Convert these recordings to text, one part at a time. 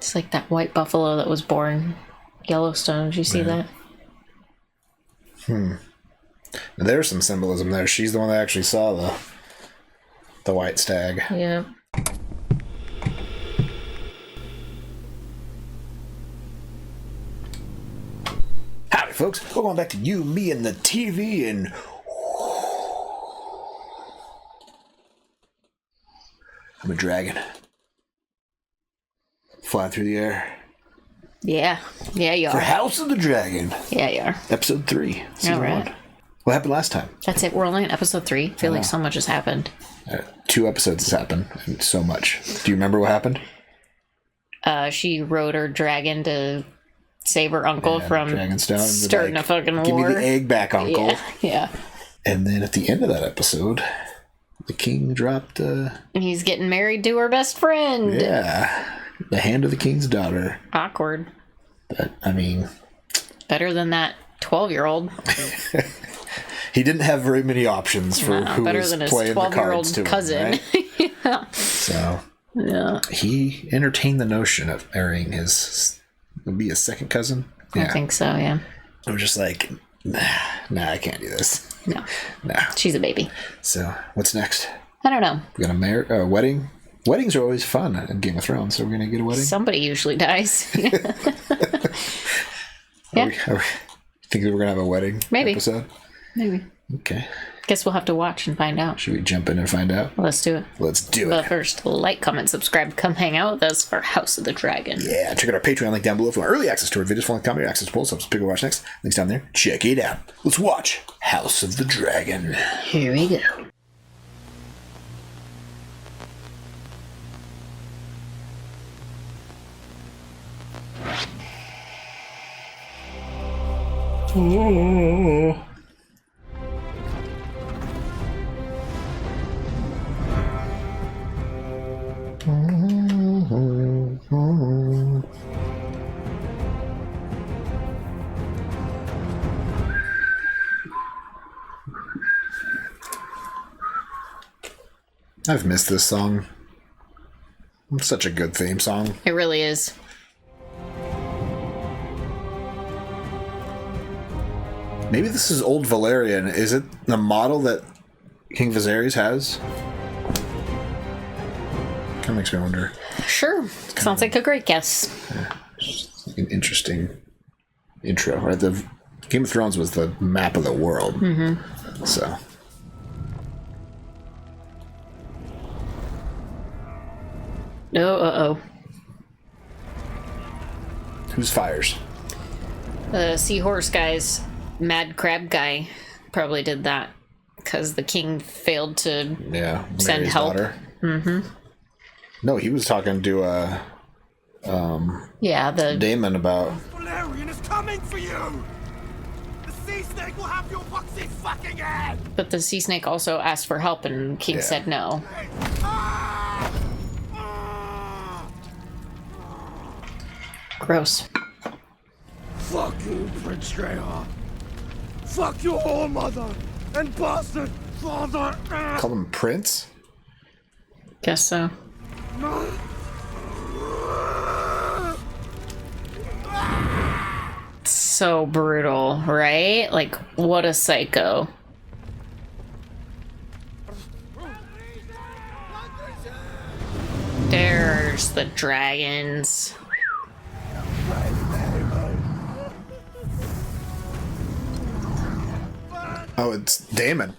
It's like that white buffalo that was born Yellowstone. Did you see that? There's some symbolism there. She's the one that actually saw the white stag. Yeah. Howdy, folks. We're going back to you, me, and the TV, and I'm a dragon. Flying through the air. Yeah. Yeah, you For are. House of the Dragon. Yeah, you are. Episode 3. Season 1. What happened last time? That's it. We're only on episode 3. I feel like so much has happened. 2 episodes has happened. And so much. Do you remember what happened? She rode her dragon to save her uncle from Dragonstone, starting a fucking war. Give me the egg back, uncle. Yeah. And then at the end of that episode, the king dropped... He's getting married to her best friend. Yeah. The hand of the king's daughter. Awkward. But, I mean... Better than that 12-year-old. He didn't have very many options for who was playing the cards to him, cousin. Right? Yeah. So... Yeah. He entertained the notion of marrying his... Would be his second cousin? I think so, yeah. I was just like, nah, I can't do this. No. Nah. She's a baby. So, what's next? I don't know. We're going to marry... wedding? Weddings are always fun in Game of Thrones, so we're going to get a wedding? Somebody usually dies. Yeah. Think we're going to have a wedding episode? Maybe. Okay. Guess we'll have to watch and find out. Should we jump in and find out? Let's do it. Let's do it. But first, like, comment, subscribe, come hang out with us for House of the Dragon. Yeah, check out our Patreon link down below for early access to our videos, full comedy, access to polls, helps pick what watch next. Links down there. Check it out. Let's watch House of the Dragon. Here we go. Oh. I've missed this song. It's such a good theme song. It really is. Maybe this is old Valerian. Is it the model that King Viserys has? Kind of makes me wonder. Sure. Sounds like a great guess. Yeah, it's like an interesting intro. Right? The Game of Thrones was the map of the world. Mm-hmm. So. Oh, Who's fires? The seahorse guy's mad crab guy probably did that because the king failed to send Mary's help. Daughter. Mm-hmm. No, he was talking to the Daemon about. Valerian is coming for you. The sea snake will have your boxy fucking head. But the sea snake also asked for help, and King said no. Gross. Fuck you, Prince Greyheart. Fuck your whore mother and bastard father. Call him Prince? Guess so. So brutal, right? Like, what a psycho. There's the dragons. Oh, it's Daemon.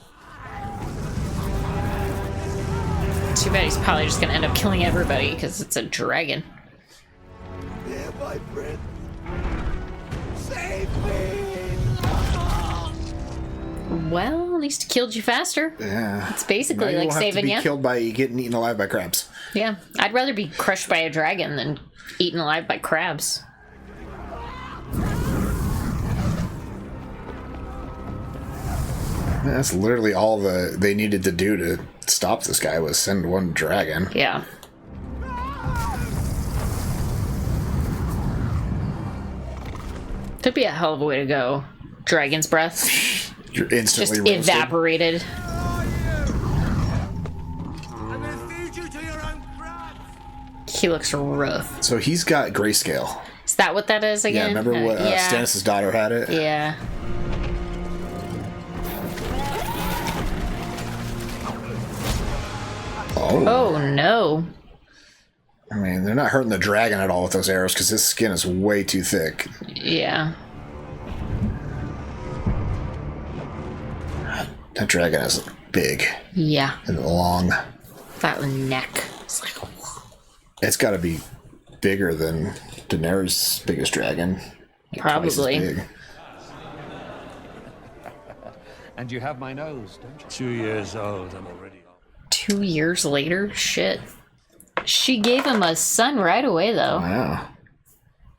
Too bad he's probably just gonna end up killing everybody because it's a dragon. Dear my prince, save me! Well, at least he killed you faster. Yeah. It's basically like saving you. Killed by getting eaten alive by crabs. Yeah, I'd rather be crushed by a dragon than eaten alive by crabs. That's literally all they needed to do to stop this guy was send one dragon. Yeah. Could be a hell of a way to go. Dragon's breath. You're instantly just roasted. Evaporated. I'm gonna feed you to your own crabs. He looks rough. So he's got grayscale. Is that what that is again? Yeah, remember what Stannis' daughter had it? Yeah. Oh no. I mean, they're not hurting the dragon at all with those arrows because his skin is way too thick. Yeah. That dragon is big. Yeah. And long. That neck. It's like... It's got to be bigger than Daenerys' biggest dragon. Probably. Twice as big. And you have my nose, don't you? 2 years old, I'm already old. 2 years later? Shit. She gave him a son right away, though. Wow.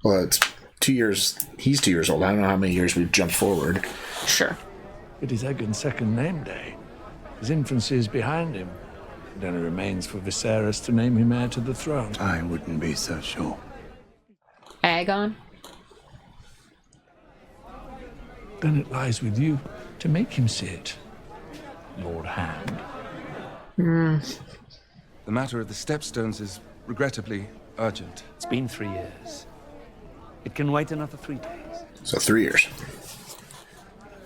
Well, it's 2 years. He's 2 years old. I don't know how many years we've jumped forward. Sure. It is Aegon's second name day. His infancy is behind him. It only remains for Viserys to name him heir to the throne. I wouldn't be so sure. Aegon? Then it lies with you to make him see it, Lord Hand. The matter of the Stepstones is regrettably urgent. It's been 3 years. It can wait another 3 days. So 3 years.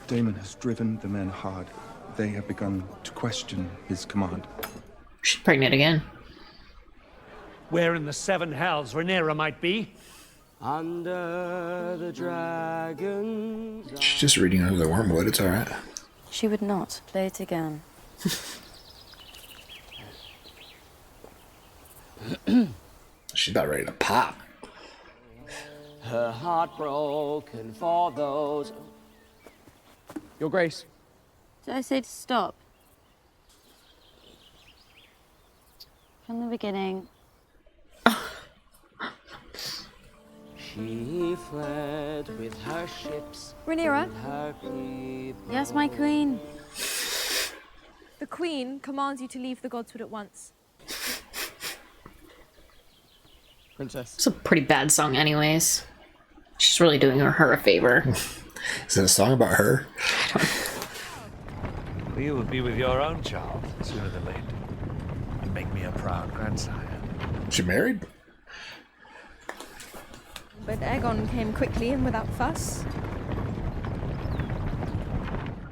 Daemon has driven the men hard. They have begun to question his command. She's pregnant again. Where in the seven hells Rhaenyra might be? Under the dragon. She's just reading Under the Wormwood. It's all right. She would not. Play it again. She's about ready to pop. Her heart broken for those. Your Grace. Did I say to stop? From the beginning. She fled with her ships. Rhaenyra? And her people. Yes, my queen. The Queen commands you to leave the Godswood at once. Princess. It's a pretty bad song anyways. She's really doing her a favor. Is it a song about her? Well, you will be with your own child sooner than later. And make me a proud grandsire. She married? But Aegon came quickly and without fuss.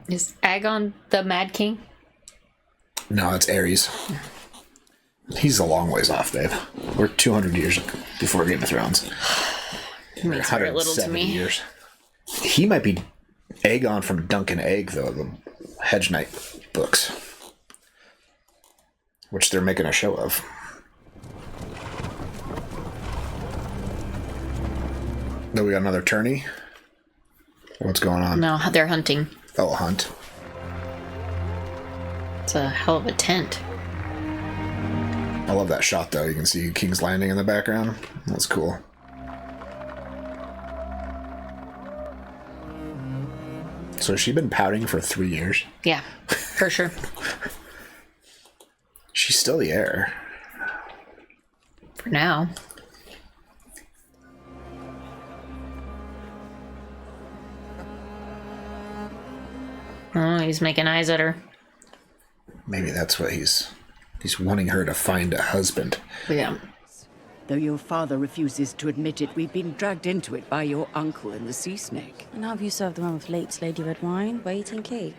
Is Aegon the Mad King? No, it's Ares. He's a long ways off, babe. We're 200 years before Game of Thrones. Means very little to me. Years. He might be Aegon from Dunk and Egg, though, the Hedge Knight books. Which they're making a show of. Then we got another tourney. What's going on? No, they're hunting. Oh, a hunt. It's a hell of a tent. I love that shot, though. You can see King's Landing in the background. That's cool. So has she been pouting for 3 years? Yeah, for sure. She's still the heir. For now. Oh, he's making eyes at her. Maybe that's what he's wanting her to find a husband. Yeah. Though your father refuses to admit it, we've been dragged into it by your uncle and the sea snake. And how have you served the man with late Lady Red Wine, waiting cake?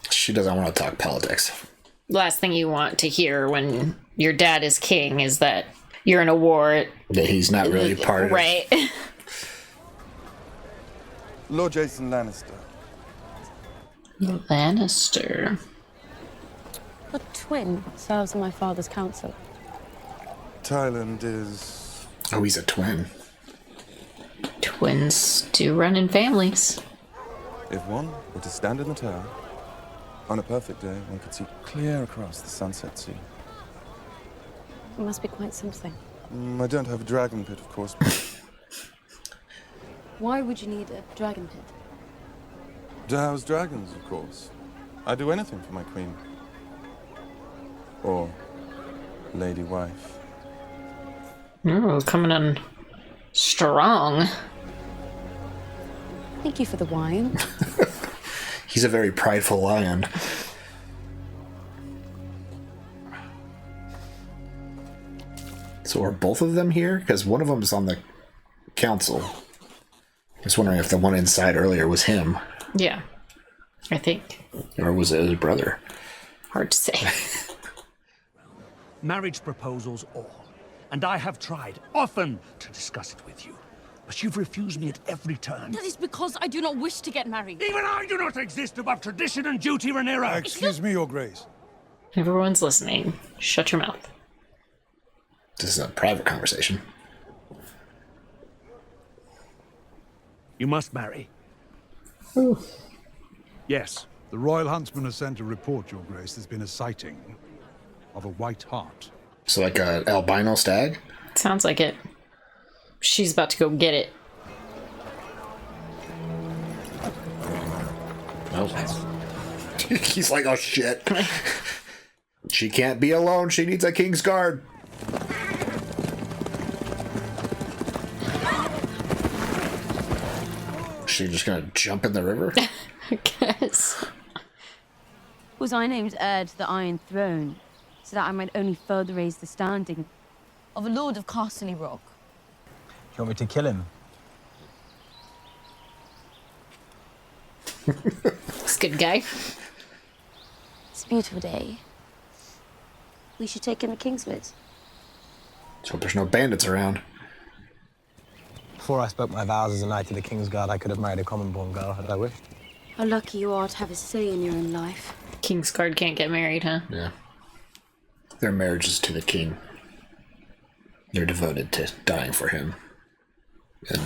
She doesn't want to talk politics. Last thing you want to hear when your dad is king is that you're in a war. That he's not really part of. Right. Lord Jason Lannister. Lannister. A twin serves on my father's council. Thailand is... Oh, he's a twin. Twins do run in families. If one were to stand in the tower, on a perfect day, one could see clear across the sunset sea. It must be quite something. I don't have a dragon pit, of course, but Why would you need a dragon pit? to house dragons, of course. I'd do anything for my queen. Or lady wife. Oh, coming in strong. Thank you for the wine. He's a very prideful lion. So are both of them here? Because one of them is on the council. Just wondering if the one inside earlier was him. Yeah, I think. Or was it his brother? Hard to say. Marriage proposals all. And I have tried often to discuss it with you. But you've refused me at every turn. That is because I do not wish to get married. Even I do not exist above tradition and duty, Rhaenyra. Excuse me, Your Grace. Everyone's listening. Shut your mouth. This is a private conversation. You must marry. Ooh. Yes, the Royal Huntsman has sent a report, Your Grace. There's been a sighting of a white hart. So like a albino stag? Sounds like it. She's about to go get it. Nope. He's like, oh shit. She can't be alone. She needs a king's guard. She just gonna jump in the river? I guess. Was I named heir to the Iron Throne, so that I might only further raise the standing of a Lord of Castle Rock? You want me to kill him? This good guy. It's a beautiful day. We should take in the Kingswood. Let's hope there's no bandits around. Before I spoke my vows as a knight of the Kingsguard, I could have married a common-born girl had I wished. How lucky you are to have a say in your own life. Kingsguard can't get married, huh? Yeah. Their marriage is to the king. They're devoted to dying for him. And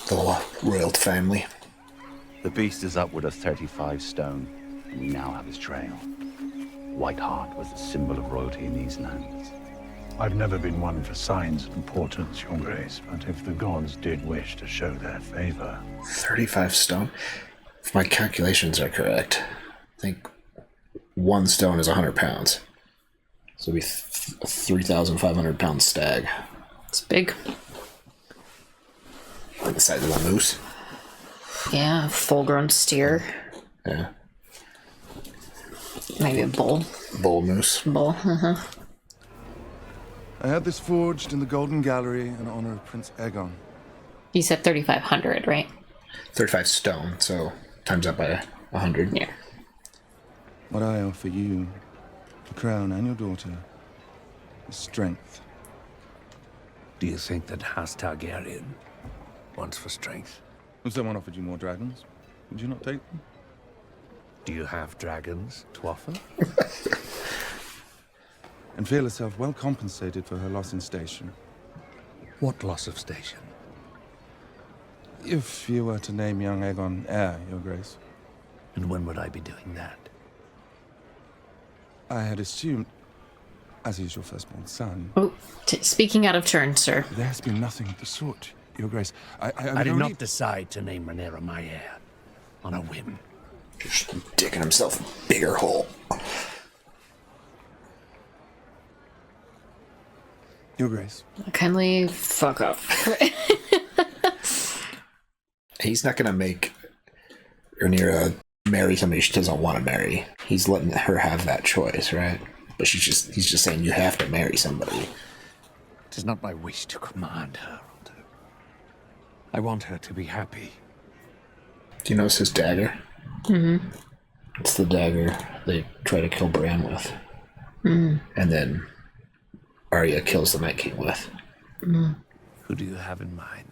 the royal family. The beast is upward of 35 stone, and we now have his trail. White Hart was the symbol of royalty in these lands. I've never been one for signs of importance, Your Grace, but if the gods did wish to show their favor... 35 stone? If my calculations are correct, I think 1 stone is 100 pounds. So it'd be a 3,500 pound stag. It's big. Like the size of a moose. Yeah, full-grown steer. Yeah. Maybe a bull. Bull moose. Bull, I had this forged in the Golden Gallery in honor of Prince Aegon. You said 3,500, right? 35 stone, so times that by 100. Yeah. What I offer you, the crown and your daughter, is strength. Do you think that House Targaryen wants for strength? If someone offered you more dragons, would you not take them? Do you have dragons to offer? And feel herself well compensated for her loss in station. What loss of station? If you were to name young Aegon heir, Your Grace. And when would I be doing that? I had assumed, as he's your firstborn son... Oh, speaking out of turn, sir. There has been nothing of the sort, Your Grace. I did not decide to name Rhaenyra my heir on a whim. Just digging himself a bigger hole. Your Grace. Kindly fuck off. He's not gonna make Rhaenyra marry somebody she doesn't want to marry. He's letting her have that choice, right? But he's just saying you have to marry somebody. It is not my wish to command her, Aldo. I want her to be happy. Do you notice his dagger? Mm-hmm. It's the dagger they try to kill Bran with. Mm. And then Arya kills the Night King with. Mm. Who do you have in mind?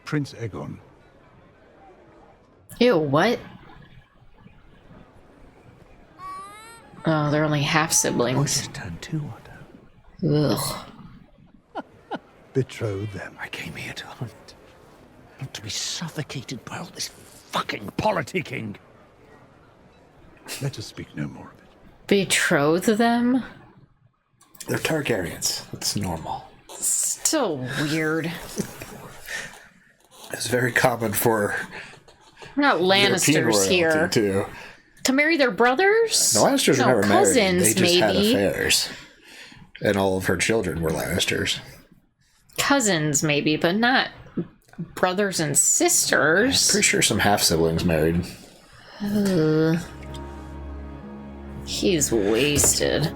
Prince Aegon. Ew, what? Oh, they're only half siblings. Turn two, Otto. Ugh. Betroth them. I came here to hunt, not to be suffocated by all this fucking politicking. Let us speak no more of it. Betroth them? They're Targaryens. That's normal. Still weird. It's very common for We're not Lannisters here. Too. To marry their brothers? The Lannisters were never cousins, married. They just had maybe. affairs. And all of her children were Lannisters. Cousins, maybe, but not brothers and sisters. Pretty sure some half-siblings married. He's wasted.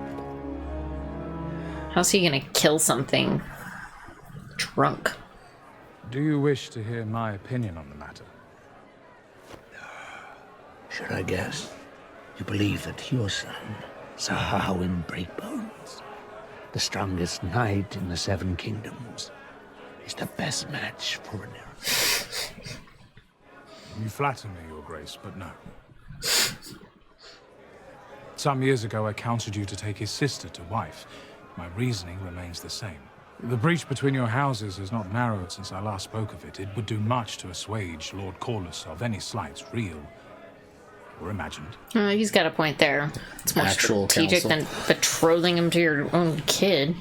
How's he gonna kill something drunk? Do you wish to hear my opinion on the matter? Should I guess? You believe that your son, Sir Harwin Breakbones, the strongest knight in the Seven Kingdoms, is the best match for Rhaenyra? You flatter me, Your Grace, but no. Some years ago, I counseled you to take his sister to wife. My reasoning remains the same. The breach between your houses has not narrowed since I last spoke of it. It would do much to assuage Lord Corlys of any slights, real or imagined. He's got a point there. It's more Actual strategic counsel. than betrothing him to your own kid.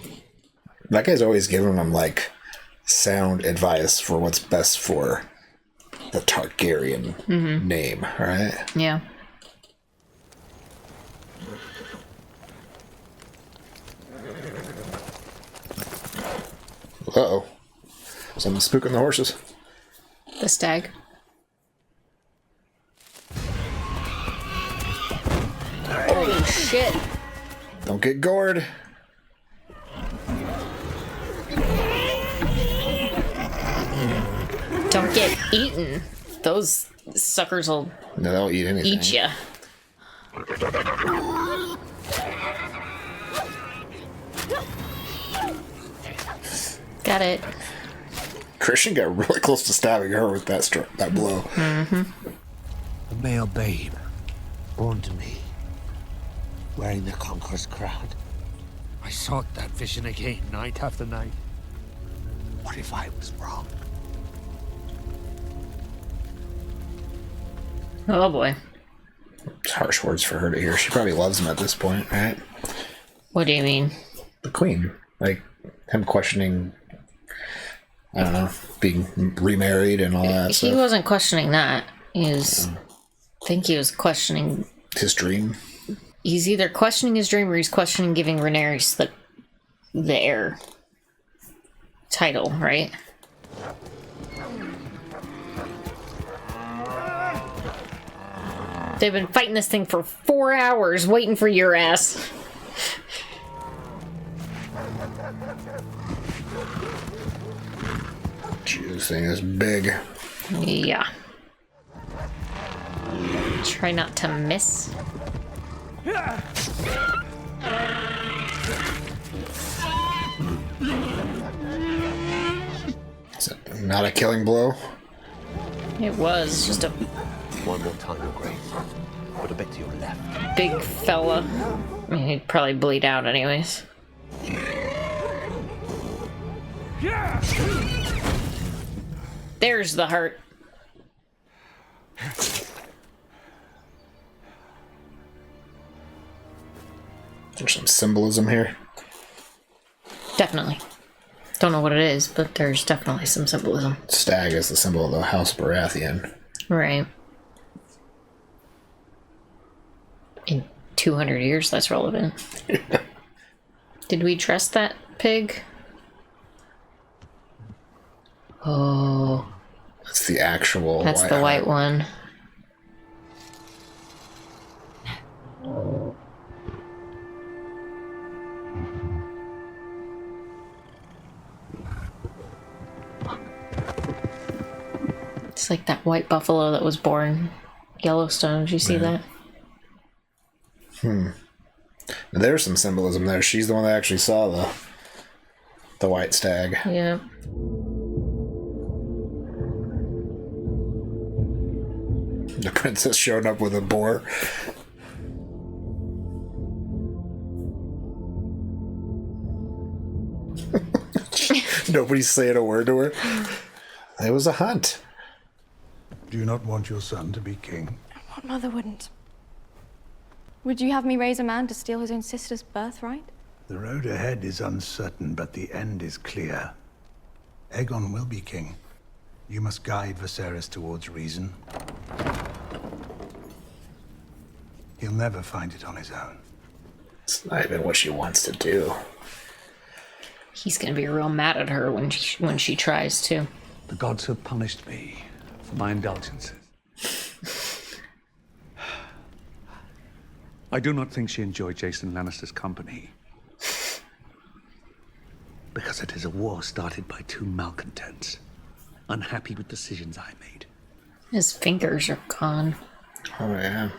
That guy's always giving them, like, sound advice for what's best for the Targaryen name, right? Yeah. Uh-oh. Something's spooking the horses. The stag. Holy shit. Don't get gored. Don't get eaten. Those suckers will No, they'll eat anything. eat ya. Got it. Christian got really close to stabbing her with that blow. A male babe, born to me, wearing the Conqueror's crown. I sought that vision again, night after night. What if I was wrong? Oh boy. It's harsh words for her to hear. She probably loves him at this point, right? What do you mean? The queen. Like, him questioning, I don't know, being remarried and all that He stuff. wasn't questioning that. I think he was questioning His dream. He's either questioning his dream or he's questioning giving Rhaenyra the heir title, right? They've been fighting this thing for 4 hours, waiting for your ass. Gee, this thing is big. Yeah. Try not to miss. Is it not a killing blow? It was just a One more time, Your Grace. Put a bit to your left. big fella. I mean, he'd probably bleed out anyways. There's the heart. There's some symbolism here. Definitely. Don't know what it is, but there's definitely some symbolism. Stag is the symbol of the House Baratheon. Right. In 200 years, that's relevant. Did we dress that pig? Oh. That's the actual That's the white one. It's like that white buffalo that was born Yellowstone. Did you see that? There's some symbolism there. She's the one that actually saw the white stag. Yeah. The princess showed up with a boar. Nobody's saying a word to her. It was a hunt. Do you not want your son to be king? What mother wouldn't? Would you have me raise a man to steal his own sister's birthright? The road ahead is uncertain, but the end is clear. Aegon will be king. You must guide Viserys towards reason. He'll never find it on his own. It's not even what she wants to do. He's gonna be real mad at her when she tries to. The gods have punished me for my indulgences. I do not think she enjoyed Jason Lannister's company. Because it is a war started by two malcontents, unhappy with decisions I made. His fingers are gone. Oh, yeah.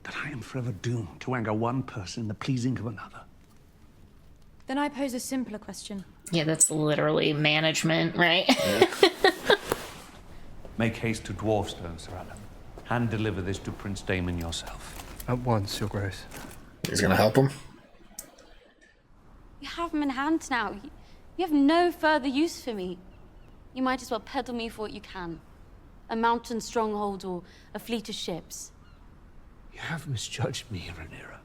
That I am forever doomed to anger one person in the pleasing of another. Then I pose a simpler question. Yeah, that's literally management, right? Yeah. Make haste to Dwarfstone, Sir Adam. Hand deliver this to Prince Daemon yourself. At once, Your Grace. He's gonna help him? You have him in hand now. You have no further use for me. You might as well peddle me for what you can. A mountain stronghold or a fleet of ships. You have misjudged me, Rhaenyra.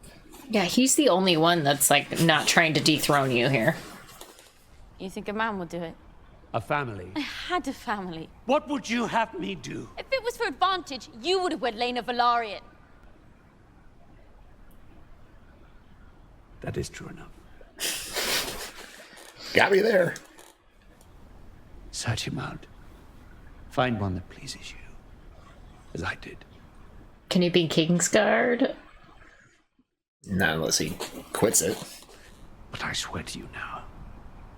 Yeah, he's the only one that's, like, not trying to dethrone you here. You think a man would do it? A family. I had a family. What would you have me do? If it was for advantage, you would have wed Lena Velaryon. That is true enough. Got me there. Search him out. Find one that pleases you. As I did. Can he be Kingsguard? Not unless he quits it. But I swear to you now,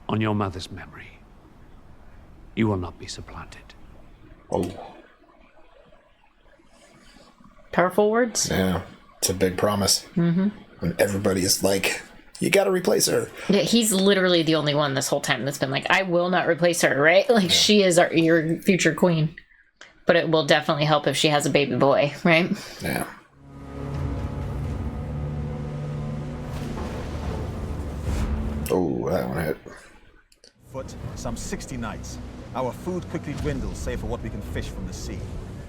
on your mother's memory, you will not be supplanted. Oh. Powerful words? Yeah. It's a big promise. Mm-hmm. When everybody is like, you gotta replace her. Yeah, he's literally the only one this whole time that's been like, I will not replace her, right? Like, she is your future queen. But it will definitely help if she has a baby boy, right? Yeah. Oh, that one hit. Foot, some 60 nights. Our food quickly dwindles, save for what we can fish from the sea. Is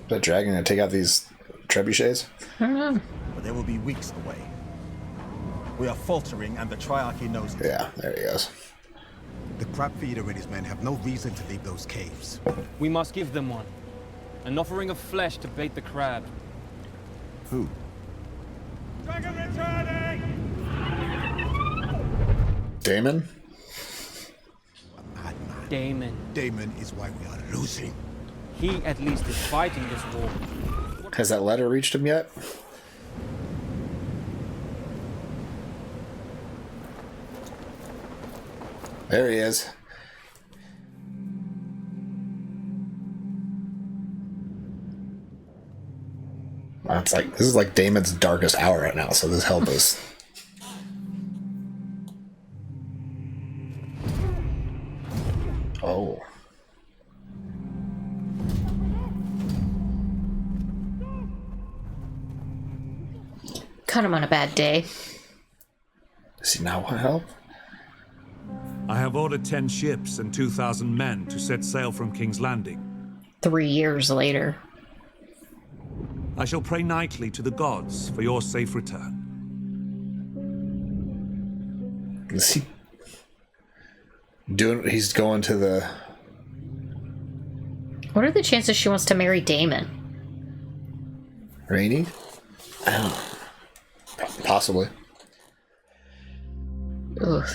that dragon gonna take out these trebuchets? I don't know. But they will be weeks away. We are faltering, and the Triarchy knows it. Yeah, there he goes. The Crabfeeder and his men have no reason to leave those caves. We must give them one. An offering of flesh to bait the crab. Who? Dragon returning! Daemon? Daemon. Daemon is why we are losing. He at least is fighting this war. Has that letter reached him yet? There he is. It's like, this is like Daemon's darkest hour right now, so this help us. Oh. Cut him on a bad day. Does he not want help? I have ordered 10 ships and 2,000 men to set sail from King's Landing. 3 years later. I shall pray nightly to the gods for your safe return. Is he doing? He's going to the. What are the chances she wants to marry Daemon? Rainy? I don't know. Possibly. Ugh,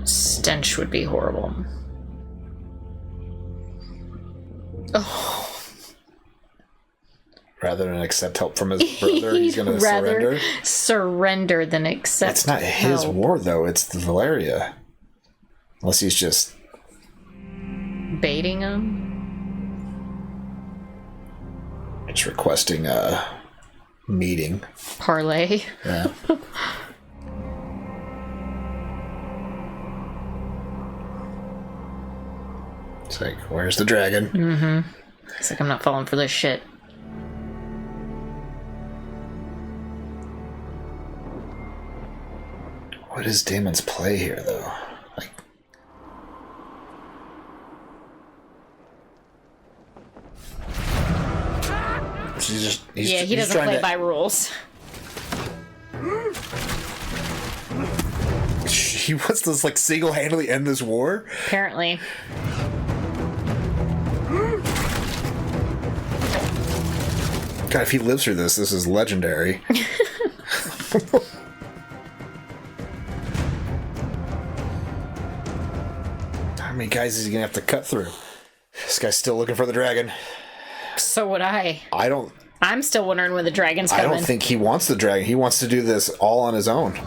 stench would be horrible. Oh. Rather than accept help from his brother, he's going to surrender? Surrender than accept It's not his help. war, though. It's the Valeria. Unless he's just... Baiting him? It's requesting a meeting. Parlay? Yeah. It's like, where's the dragon? Mm-hmm. It's like, I'm not falling for this shit. What is Daemon's play here, though? Like, he doesn't play by rules. He wants to, like, single-handedly end this war? Apparently. God, if he lives through this, this is legendary. How many guys is he gonna have to cut through? This guy's still looking for the dragon. So would I. I'm still wondering when the dragon's coming. I don't think he wants the dragon. He wants to do this all on his own.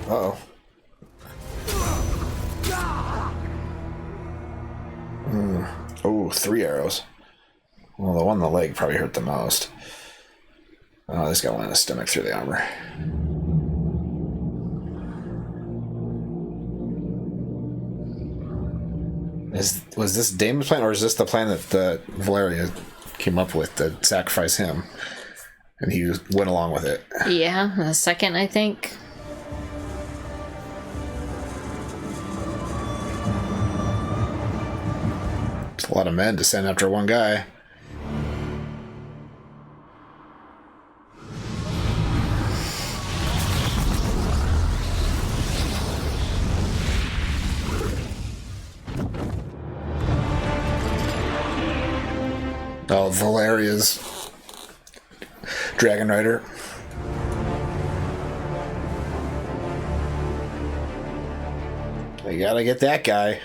Uh-oh. Oh, 3 arrows. Well, the one in the leg probably hurt the most. Oh, this got one in the stomach through the armor. Was this Daemon's plan, or is this the plan that Valeria came up with to sacrifice him? And he went along with it. Yeah, the second, I think. It's a lot of men to send after one guy. Oh, Valeria's Dragon Rider. We gotta get that guy.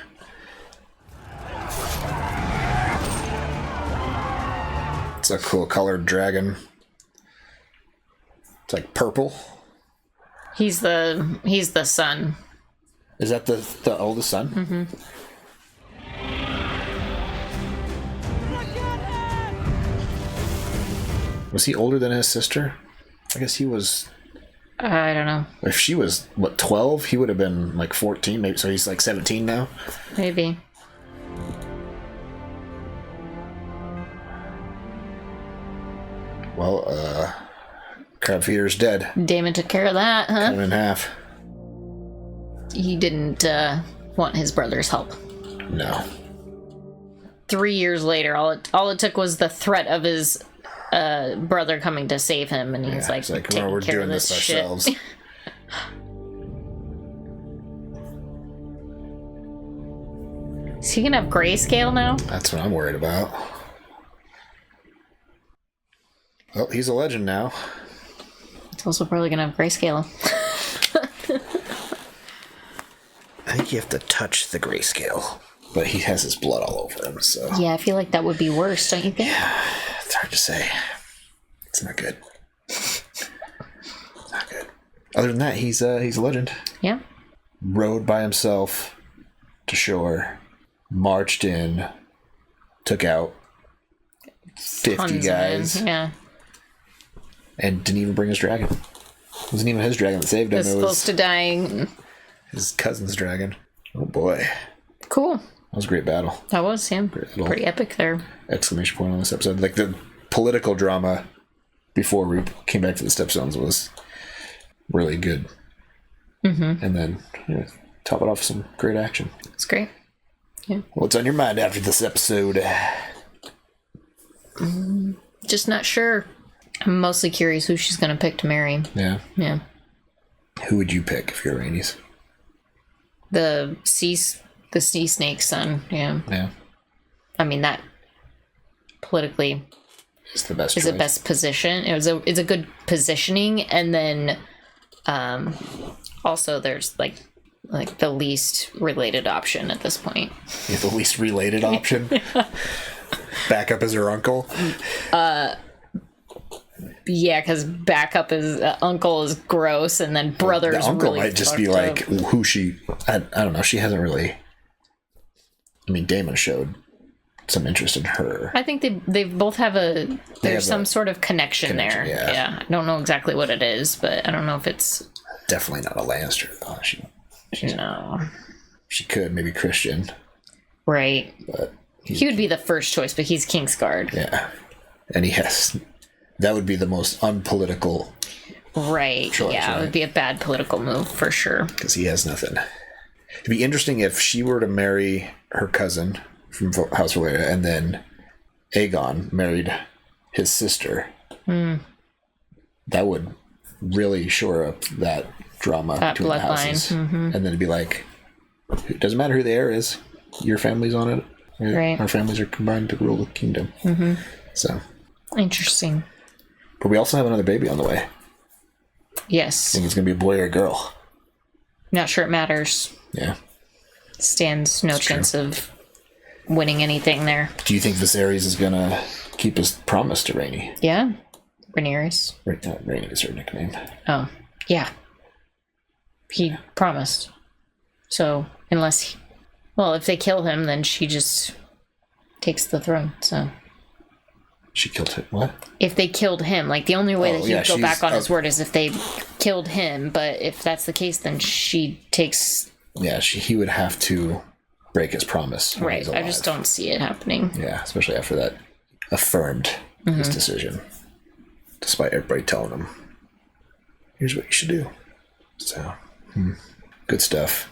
It's a cool colored dragon. It's like purple. He's the son. Is that the oldest son? Mm-hmm. Was he older than his sister? I guess he was. I don't know. If she was, 12? He would have been like 14, maybe. So he's like 17 now? Maybe. Well, Crabfeeder's dead. Daemon took care of that, huh? Cut him in half. He didn't want his brother's help. No. 3 years later, all it took was the threat of his brother coming to save him, and he's like, "Come on, we're doing this ourselves." Is he gonna have grayscale now? That's what I'm worried about. Well, he's a legend now. It's also probably gonna have grayscale. I think you have to touch the grayscale, but he has his blood all over him, so... Yeah, I feel like that would be worse, don't you think? Yeah, it's hard to say. It's not good. Not good. Other than that, he's a legend. Yeah. Rode by himself to shore, marched in, took out 50 Tons guys. of men, yeah. And didn't even bring his dragon. It wasn't even his dragon that saved him. It was close to dying. His cousin's dragon. Oh boy. Cool. That was a great battle. That was him. Pretty epic there. Exclamation point on this episode. Like the political drama before we came back to the Stepstones was really good. Mm-hmm. And then top it off with some great action. It's great. Yeah. What's on your mind after this episode? Just not sure. I'm mostly curious who she's gonna pick to marry. Yeah. Yeah. Who would you pick if you're Rhaenys? The sea snake's son. Yeah. Yeah. I mean, that politically is the best. Is the best position. It's a good positioning, and then also there's like the least related option at this point. Yeah, the least related option. Backup is her uncle. Yeah, because backup is uncle is gross, and then brother's the uncle really might just be like who she. I don't know. She hasn't really. I mean, Daemon showed some interest in her. I think they both have there's some sort of connection there. Yeah. I don't know exactly what it is, but I don't know if it's definitely not a Lannister though. No. She could maybe Christian. Right. But he would be the first choice, but he's Kingsguard. Yeah, and he has. That would be the most unpolitical. Right. Choice, yeah, it would be a bad political move for sure. Because he has nothing. It'd be interesting if she were to marry her cousin from House Rhaenyra, and then Aegon married his sister. That would really shore up that drama between the houses. Mm-hmm. And then it'd be like, it doesn't matter who the heir is. Your family's on it. Right. Our families are combined to rule the kingdom. Mm-hmm. So interesting. But we also have another baby on the way. Yes. I think it's going to be a boy or a girl. Not sure it matters. Yeah. Stands no chance of winning anything there. Do you think Viserys is going to keep his promise to Rhaeny? Yeah. Rhaenyra's. Rhaeny is her nickname. Oh, yeah. He promised. So, unless... Well, if they kill him, then she just takes the throne, so... She killed him. What? If they killed him, like, the only way that he would go back on his oh. word is if they killed him, but if that's the case, then she takes... Yeah, he would have to break his promise. Right, I just don't see it happening. Yeah, especially after that affirmed his decision. Despite everybody telling him, here's what you should do. So, good stuff.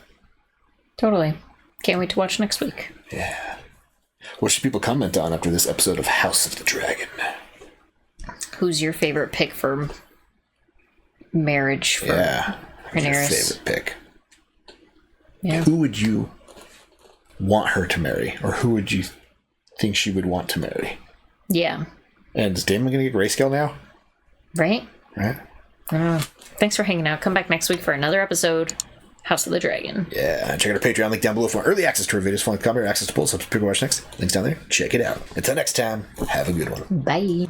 Totally. Can't wait to watch next week. Yeah. What should people comment on after this episode of House of the Dragon? Who's your favorite pick for marriage for Who's your Rhaenyra's? favorite pick? Yeah. Who would you want her to marry? Or who would you think she would want to marry? Yeah. And is Daemon going to get grayscale now? Right? Right. Thanks for hanging out. Come back next week for another episode. House of the Dragon. Yeah, and check out our Patreon link down below for early access to our videos, following comment, or access to polls, so people watch next. Links down there. Check it out. Until next time, have a good one. Bye.